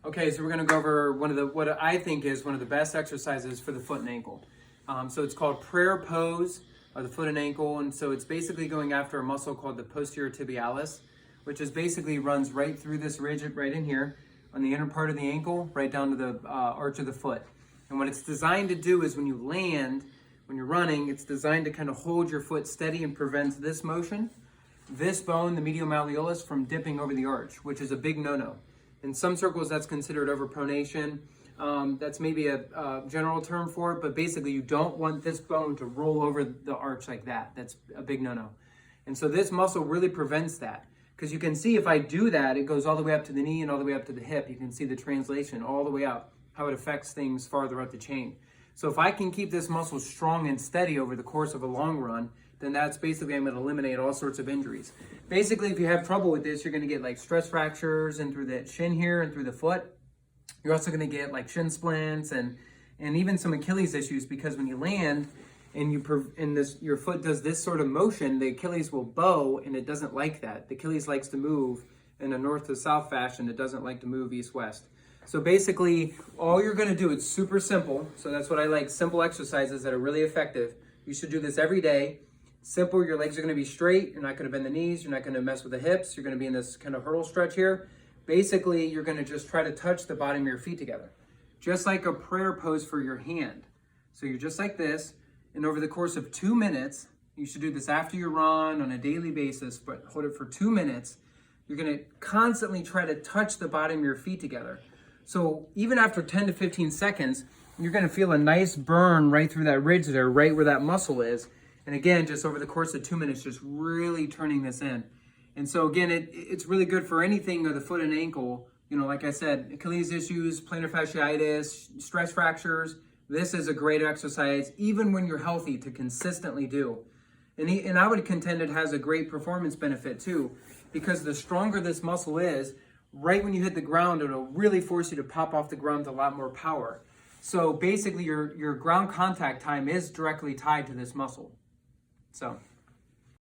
Okay, so we're gonna go over what I think is one of the best exercises for the foot and ankle. So it's called prayer pose of the foot and ankle, and so it's basically going after a muscle called the posterior tibialis, which is basically runs right through this ridge right in here on the inner part of the ankle, right down to the arch of the foot. And what it's designed to do is when you land, when you're running, it's designed to kind of hold your foot steady and prevents this motion, this bone, the medial malleolus, from dipping over the arch, which is a big no-no. In some circles, that's considered overpronation. That's maybe a general term for it, but basically you don't want this bone to roll over the arch like that. That's a big no-no. And so this muscle really prevents that. Because you can see if I do that, it goes all the way up to the knee and all the way up to the hip. You can see the translation all the way up, how it affects things farther up the chain. So if I can keep this muscle strong and steady over the course of a long run, then that's basically, I'm going to eliminate all sorts of injuries. Basically, if you have trouble with this, you're going to get like stress fractures and through the shin here and through the foot. You're also going to get like shin splints and even some Achilles issues, because when you land and your foot does this sort of motion, the Achilles will bow, and it doesn't like that. The Achilles likes to move in a north to south fashion. It doesn't like to move east-west. So basically, all you're going to do, it's super simple. So that's what I like, simple exercises that are really effective. You should do this every day. Simple, your legs are going to be straight. You're not going to bend the knees. You're not going to mess with the hips. You're going to be in this kind of hurdle stretch here. Basically, you're going to just try to touch the bottom of your feet together, just like a prayer pose for your hand. So you're just like this, and over the course of 2 minutes, you should do this after you run on a daily basis, but hold it for 2 minutes. You're going to constantly try to touch the bottom of your feet together. So even after 10 to 15 seconds, you're going to feel a nice burn right through that ridge there, right where that muscle is. And again, just over the course of 2 minutes, just really turning this in. And so again, it's really good for anything of the foot and ankle. You know, like I said, Achilles issues, plantar fasciitis, stress fractures. This is a great exercise, even when you're healthy, to consistently do. And I would contend it has a great performance benefit too, because the stronger this muscle is, right when you hit the ground, it'll really force you to pop off the ground with a lot more power. So basically your ground contact time is directly tied to this muscle. So